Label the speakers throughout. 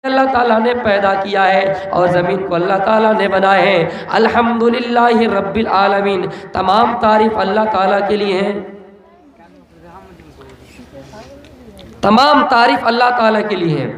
Speaker 1: اللہ تعالیٰ نے پیدا کیا ہے اور زمین کو اللہ تعالیٰ نے بنایا ہے۔ الحمدللہ رب العالمین، تمام تعریف اللہ تعالیٰ کے لیے ہے، تمام تعریف اللہ تعالیٰ کے لیے ہے۔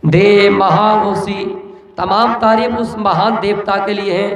Speaker 1: دے مہاوسی، تمام تعریف اس مہان دیوتا کے لیے ہے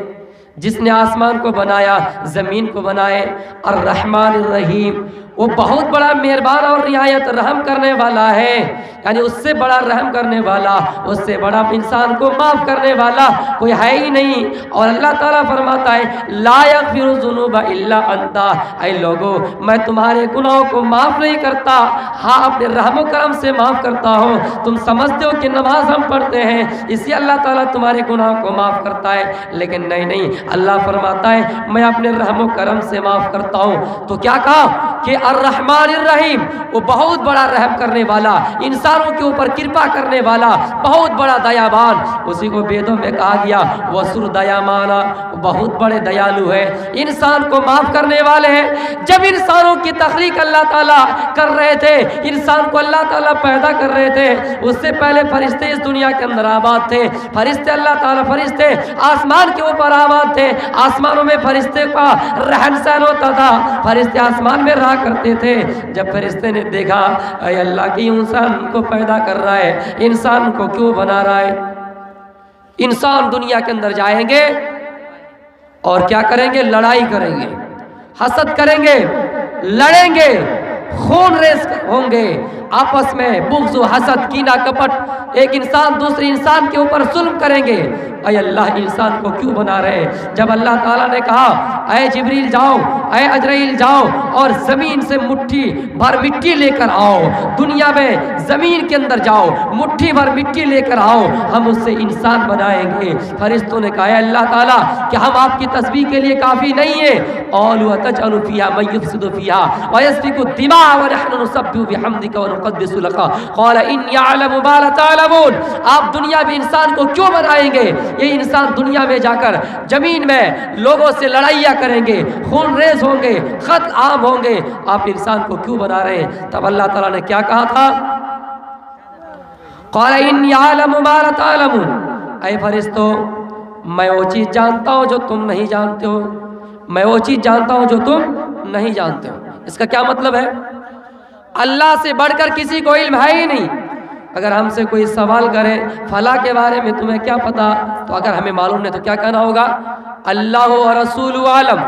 Speaker 1: جس نے آسمان کو بنایا، زمین کو بنائے۔ الرحمن الرحیم، وہ بہت بڑا مہربان اور رعایت رحم کرنے والا ہے، یعنی اس سے بڑا رحم کرنے والا، اس سے بڑا انسان کو معاف کرنے والا کوئی ہے ہی نہیں۔ اور اللہ تعالیٰ فرماتا ہے لا یغفر الذنوب الا انت، اے لوگو میں تمہارے گناہوں کو معاف نہیں کرتا، ہاں اپنے رحم و کرم سے معاف کرتا ہوں۔ تم سمجھتے ہو کہ نماز ہم پڑھتے ہیں اس لیے اللہ تعالیٰ تمہارے گناہوں کو معاف کرتا ہے، لیکن نہیں، اللہ فرماتا ہے میں اپنے رحم و کرم سے معاف کرتا ہوں۔ تو کیا کہا کہ الرحمن الرحیم، وہ بہت بڑا رحم کرنے والا، انسانوں کے اوپر کرپا کرنے والا، بہت بڑا دیابان، اسی کو ویدوں میں کہا گیا وسر دیامانا، وہ بہت بڑے دیالو ہے، انسان کو معاف کرنے والے ہیں۔ جب انسانوں کی تخلیق اللہ تعالیٰ کر رہے تھے، انسان کو اللہ تعالیٰ پیدا کر رہے تھے، اس سے پہلے فرشتے اس دنیا کے اندر آباد تھے، فرشتے اللہ تعالیٰ فرشتے آسمان کے اوپر آباد تھے، آسمانوں میں فرشتے کا رہن سہن ہوتا تھا، فرشتے آسمان میں رہا کرتے تھے۔ جب فرشتے نے دیکھا اے اللہ کی انسان کو پیدا کر رہا ہے، انسان کو کیوں بنا رہا ہے؟ انسان دنیا کے اندر جائیں گے اور کیا کریں گے؟ لڑائی کریں گے، حسد کریں گے، لڑیں گے، خون ریز ہوں گے آپس میں، بغض و حسد، کینہ کپٹ، ایک انسان دوسرے انسان کے اوپر ظلم کریں گے۔ اے اللہ انسان کو کیوں بنا رہے ہیں؟ جب اللہ تعالیٰ نے کہا اے جبریل جاؤ، اے اجرائیل جاؤ اور زمین سے مٹھی بھر مٹی لے کر آؤ، دنیا میں زمین کے اندر جاؤ، مٹھی بھر مٹی لے کر آؤ، ہم اس سے انسان بنائیں گے۔ فرشتوں نے کہا اے اللہ تعالیٰ کہ ہم آپ کی تسبیح کے لیے کافی نہیں ہیں۔ قالوا اتجعل فيها من يفسد فيها ويسفك الدماء ونحن نسبح بحمدك ونقدس لك قال اني اعلم ما لا تعلمون۔ آپ دنیا میں انسان کو کیوں بنائیں گے؟ یہ انسان دنیا میں جا کر زمین میں لوگوں سے لڑائیاں کریں گے، خون ریز ہوں گے، قتل عام ہوں گے، آپ انسان کو کیوں بنا رہے ہیں؟ تب اللہ تعالیٰ نے کیا کہا تھا؟ قال انی اعلم ما لا تعلمون، اے فرشتوں میں وہ چیز جانتا ہوں جو تم نہیں جانتے ہو، میں وہ چیز جانتا ہوں جو تم نہیں جانتے ہو۔ اس کا کیا مطلب ہے؟ اللہ سے بڑھ کر کسی کو علم ہے ہی نہیں۔ اگر ہم سے کوئی سوال کرے فلاں کے بارے میں تمہیں کیا پتا، تو اگر ہمیں معلوم نہیں تو کیا کہنا ہوگا؟ اللہ و رسول عالم،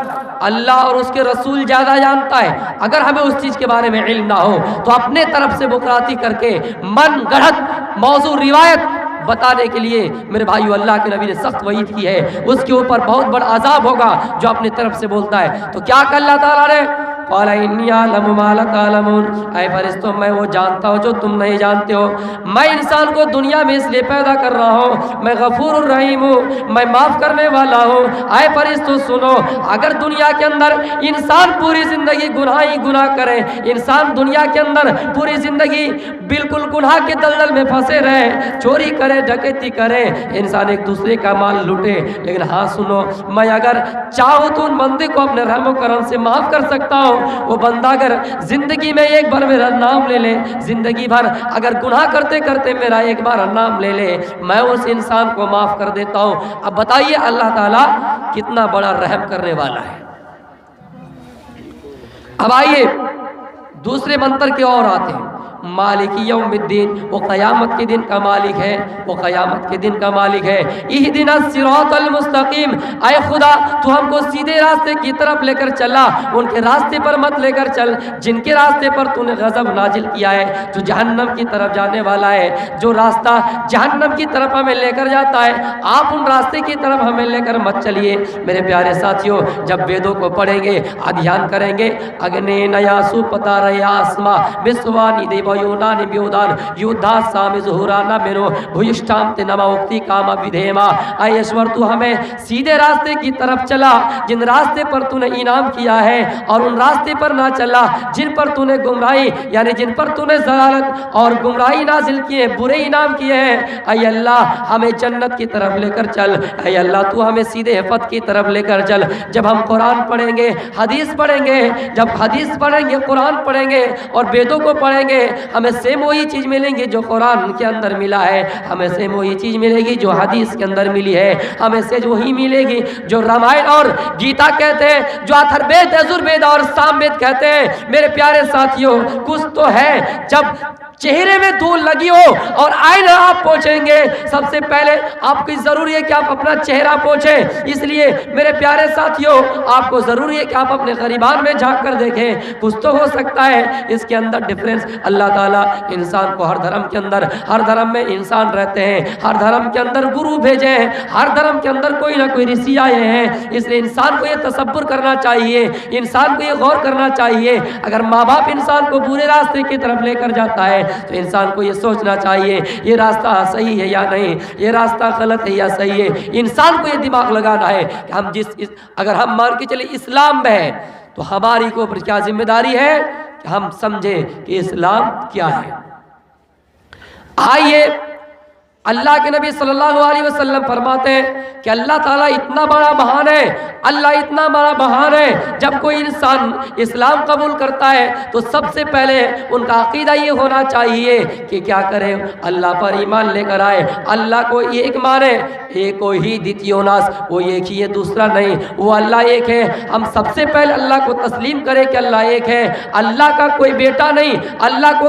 Speaker 1: اللہ اور اس کے رسول زیادہ جانتا ہے۔ اگر ہمیں اس چیز کے بارے میں علم نہ ہو تو اپنے طرف سے بکراتی کر کے من گڑھت موضوع روایت بتانے کے لیے میرے بھائیو اللہ کے نبی نے سخت وعید کی ہے، اس کے اوپر بہت بڑا عذاب ہوگا جو اپنے طرف سے بولتا ہے۔ تو کیا کہ اللہ تعالیٰ نے قال انی اعلم ما لا تعلمون، اے فرشتوں میں وہ جانتا ہوں جو تم نہیں جانتے ہو۔ میں انسان کو دنیا میں اس لیے پیدا کر رہا ہوں، میں غفور الرحیم ہوں، میں معاف کرنے والا ہوں۔ اے فرشتوں سنو، اگر دنیا کے اندر انسان پوری زندگی گناہ ہی گناہ کرے، انسان دنیا کے اندر پوری زندگی بالکل گناہ کے دلدل میں پھنسے رہے، چوری کرے، ڈکیتی کرے، انسان ایک دوسرے کا مال لوٹے، لیکن ہاں سنو، میں اگر چاہوں تو ان بندے کو اپنے رحم و کرم سے معاف کر سکتا ہوں۔ وہ بندہ اگر زندگی میں ایک بار میرا نام لے لے، زندگی بھر اگر گناہ کرتے کرتے میرا ایک بار نام لے لے، میں اس انسان کو معاف کر دیتا ہوں۔ اب بتائیے اللہ تعالیٰ کتنا بڑا رحم کرنے والا ہے۔ اب آئیے دوسرے منتر کے اور آتے ہیں۔ مالک یوم الدین، وہ قیامت کے دن کا مالک ہے، وہ قیامت کے دن کا مالک ہے۔ اہدنا الصراط المستقیم، اے خدا تو ہم کو سیدھے راستے کی طرف لے کر چلا، ان کے راستے پر مت لے کر چل جن کے راستے پر تو نے غضب نازل کیا ہے، جو جہنم کی طرف جانے والا ہے، جو راستہ جہنم کی طرف ہمیں لے کر جاتا ہے، آپ ان راستے کی طرف ہمیں لے کر مت چلیے۔ میرے پیارے ساتھیوں، جب ویدوں کو پڑھیں گے، ادھیان کریں گے، اگنے نیاسو پتا رہے آسما بسوانی دیو یونانی بیودان یودھا سامی ظہورانا میرو بھوشٹام نما اکتی کاما بدھیما۔ اے ایشور تو ہمیں سیدھے راستے کی طرف چلا، جن راستے پر تو نے انعام کیا ہے، اور ان راستے پر نہ چلا جن پر تو نے گمراہی، یعنی جن پر تو نے ضلالت اور گمراہی نازل کیے، برے انعام کیے ہیں۔ اے اللہ ہمیں جنت کی طرف لے کر چل، اے اللہ تو ہمیں سیدھے حفظ کی طرف لے کر چل۔ جب ہم قرآن پڑھیں گے، حدیث پڑھیں گے، جب حدیث پڑھیں گے، قرآن پڑھیں گے اور ویدوں کو پڑھیں گے، ہمیں سیم وہی چیز ملیں گی جو قرآن کے اندر ملا ہے، ہمیں سیم وہی چیز ملے گی جو حدیث کے اندر ملی ہے، ہمیں سے وہی ملے گی جو رامائن اور گیتا کہتے ہیں، جو اتھروید یجروید اور ساموید کہتے ہیں۔ میرے پیارے ساتھیوں، کچھ تو ہے جب چہرے میں دھول لگی ہو اور آئینہ آپ پوچھیں گے، سب سے پہلے آپ کی ضروری ہے کہ آپ اپنا چہرہ پوچھیں۔ اس لیے میرے پیارے ساتھیوں، آپ کو ضروری ہے کہ آپ اپنے غریبان میں جھانک کر دیکھیں، کچھ تو ہو سکتا ہے اس کے اندر ڈیفرنس۔ اللہ تعالیٰ انسان کو ہر دھرم کے اندر، ہر دھرم میں انسان رہتے ہیں، ہر دھرم کے اندر گرو بھیجے ہیں، ہر دھرم کے اندر کوئی نہ کوئی رشی آئے ہیں۔ اس لیے انسان کو یہ تصور کرنا چاہیے، انسان کو یہ غور کرنا چاہیے، اگر ماں باپ انسان کو برے راستے کی طرف لے کر جاتا ہے تو انسان کو یہ سوچنا چاہیے یہ راستہ صحیح ہے یا نہیں، یہ راستہ غلط ہے یا صحیح ہے۔ انسان کو یہ دماغ لگانا ہے کہ ہم اگر ہم مان کے چلے اسلام میں ہے تو ہماری کو اوپر کیا ذمہ داری ہے کہ ہم سمجھیں کہ اسلام کیا ہے۔ آئیے اللہ کے نبی صلی اللہ علیہ وسلم فرماتے ہیں کہ اللہ تعالیٰ اتنا بڑا مہان ہے، اللہ اتنا بڑا مہان ہے، جب کوئی انسان اسلام قبول کرتا ہے تو سب سے پہلے ان کا عقیدہ یہ ہونا چاہیے کہ کیا کرے، اللہ پر ایمان لے کر آئے، اللہ کو ایک مانے، ایکو ہی دیتیوناس، وہ ایک ہی ہے دوسرا نہیں، وہ اللہ ایک ہے۔ ہم سب سے پہلے اللہ کو تسلیم کرے کہ اللہ ایک ہے، اللہ کا کوئی بیٹا نہیں، اللہ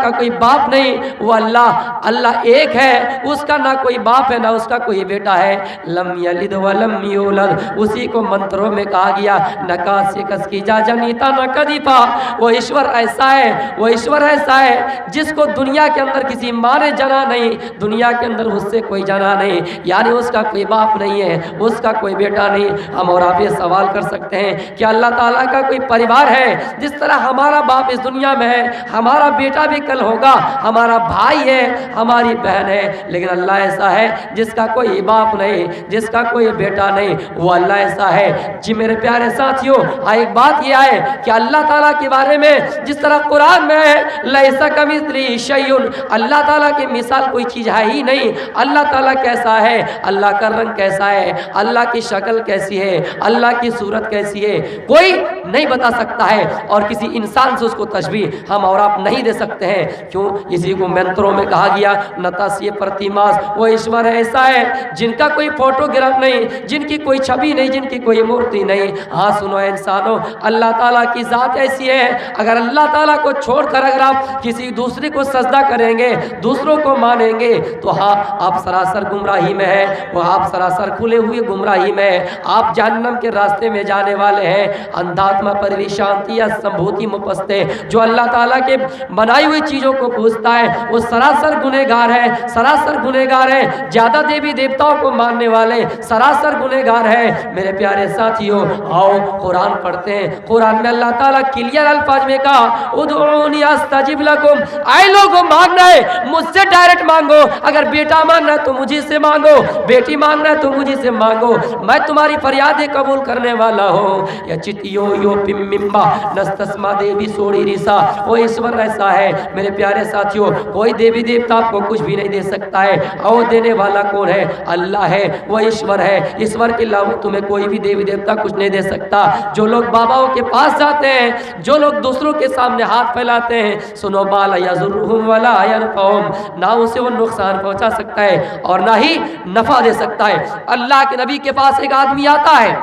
Speaker 1: کا کوئی باپ نہیں، وہ اللہ ایک ہے، اس کا نہ کوئی باپ ہے نہ اس کا کوئی بیٹا ہے۔ لم یلد ولم یولد، اسی کو منتروں میں کہا گیا نہ کاسی کس کی جا جنیتا نہ کدیپا۔ وہ ایشور ایسا ہے، وہ ایشور ایسا ہے جس کو دنیا کے اندر کسی ماں نے جنا نہیں، دنیا کے اندر اس سے کوئی جنا نہیں، یعنی اس کا کوئی باپ نہیں ہے، اس کا کوئی بیٹا نہیں۔ ہم اور آپ یہ سوال کر سکتے ہیں کہ اللہ تعالیٰ کا کوئی پریوار ہے؟ جس طرح ہمارا باپ اس دنیا میں ہے، ہمارا بیٹا بھی کل ہوگا، ہمارا بھائی ہے، ہماری بہن ہے، لیکن اللہ ایسا ہے جس کا کوئی باپ نہیں، جس کا کوئی بیٹا نہیں، وہ اللہ ایسا ہے۔ جی میرے پیارے ساتھیوں، ایک بات یہ ہے کہ اللہ تعالیٰ کے بارے میں جس طرح قرآن میں ہے لیس کمثلہ شیء، اللہ تعالیٰ کی مثال کوئی چیز ہے ہی نہیں۔ اللہ تعالیٰ کیسا ہے، اللہ کا رنگ کیسا ہے، اللہ کی شکل کیسی ہے، اللہ کی صورت کیسی ہے، کوئی نہیں بتا سکتا ہے، اور کسی انسان سے اس کو تشبیہ ہم اور آپ نہیں دے سکتے ہیں۔ کیوں؟ اسی کو منتروں میں کہا گیا نتاسیہ پرتیماس، وہ ایشور ایسا ہے جن کا کوئی فوٹوگراف نہیں، جن کی کوئی چھبی نہیں، جن کی کوئی مورتی نہیں۔ ہاں سنو انسانوں، اللہ تعالیٰ کی ذات ایسی ہے، اگر اللہ تعالیٰ کو چھوڑ کر اگر آپ کسی دوسرے کو سجدہ کریں گے، دوسروں کو مانیں گے، تو ہاں آپ سراسر گمراہی میں ہیں، وہ آپ سراسر کھلے ہوئے گمراہی میں ہیں، آپ جہنم کے راستے میں جانے والے ہیں۔ اندھاتما پرویشانتی یا سمبھوتی مپستے، جو اللہ تعالیٰ کے بنائی ہوئی چیزوں کو پوجتا ہے وہ سراسر گنہگار ہے، سراسر گنہگار ہے۔ زیادہ دیوی دیوتاؤں کو ماننے والے سراسر گنہگار ہیں۔ میرے پیارے ساتھیوں، آؤ قرآن پڑھتے ہیں۔ قرآن میں اللہ تعالیٰ کلیئر الفاظ میں کہا ادعونی استجب لکم، اے لوگوں مانگنا ہے مجھ سے ڈائریکٹ مانگو، اگر بیٹا مانگنا ہے تو مجھے سے مانگو، بیٹی مانگنا ہے تو مجھے سے مانگو، میں تمہاری فریادیں قبول کرنے والا ہوں۔ یا چتیو یو پمبا نستسما دیوی سوڑی ریسا، وہ ایشور ایسا ہے۔ میرے پیارے ساتھیوں، کوئی دیوی دیوتا آپ کو کچھ بھی نہیں دے سکتا ہے، اور دینے والا کون ہے؟ اللہ ہے، وہ ایشور ہے۔ ایشور کے علاوہ تمہیں کوئی بھی دیوی دیوتا کچھ نہیں دے سکتا۔ جو لوگ باباؤں کے پاس جاتے ہیں، جو لوگ دوسروں کے سامنے ہاتھ پھیلاتے ہیں، سنو بالا یضرہم ولا ینفعہم، نہ اسے وہ نقصان پہنچا سکتا ہے اور نہ ہی نفع دے سکتا ہے۔ اللہ کے نبی کے پاس ایک آدمی آتا ہے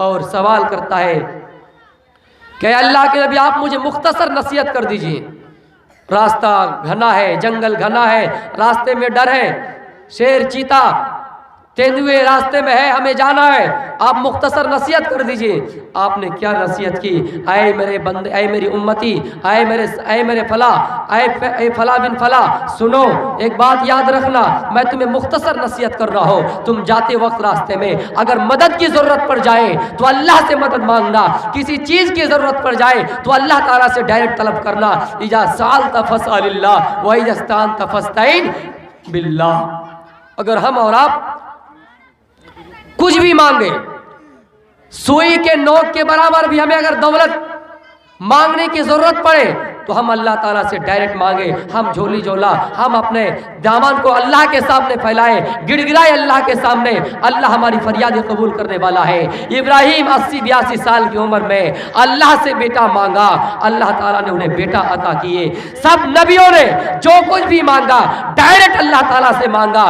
Speaker 1: اور سوال کرتا ہے کہ اللہ کے نبی آپ مجھے مختصر نصیحت کر دیجئے، راستہ گھنا ہے، جنگل گھنا ہے، راستے میں ڈر ہے، شیر چیتا تیندوے راستے میں ہے، ہمیں جانا ہے، آپ مختصر نصیحت کر دیجئے۔ آپ نے کیا نصیحت کی؟ اے میرے بندے، اے میری امتی، اے میرے فلاں، اے فلاں بن فلاں، سنو ایک بات یاد رکھنا، میں تمہیں مختصر نصیحت کر رہا ہوں۔ تم جاتے وقت راستے میں اگر مدد کی ضرورت پڑ جائے تو اللہ سے مدد مانگنا، کسی چیز کی ضرورت پڑ جائے تو اللہ تعالیٰ سے ڈائریکٹ طلب کرنا۔ اذا سألت فاسأل اللہ وإذا استعنت فاستعن باللہ۔ اگر ہم اور آپ کچھ بھی مانگے، سوئی کے نوک کے برابر بھی ہمیں اگر دولت مانگنے کی ضرورت پڑے تو ہم اللہ تعالیٰ سے ڈائریکٹ مانگے، ہم جھولی جھولا، ہم اپنے دامن کو اللہ کے سامنے پھیلائے، گڑ گڑائے اللہ کے سامنے، اللہ ہماری فریاد قبول کرنے والا ہے۔ ابراہیم 80-82 سال کی عمر میں اللہ سے بیٹا مانگا، اللہ تعالیٰ نے انہیں بیٹا عطا کیے۔ سب نبیوں نے جو کچھ بھی مانگا ڈائریکٹ اللہ تعالیٰ سے مانگا۔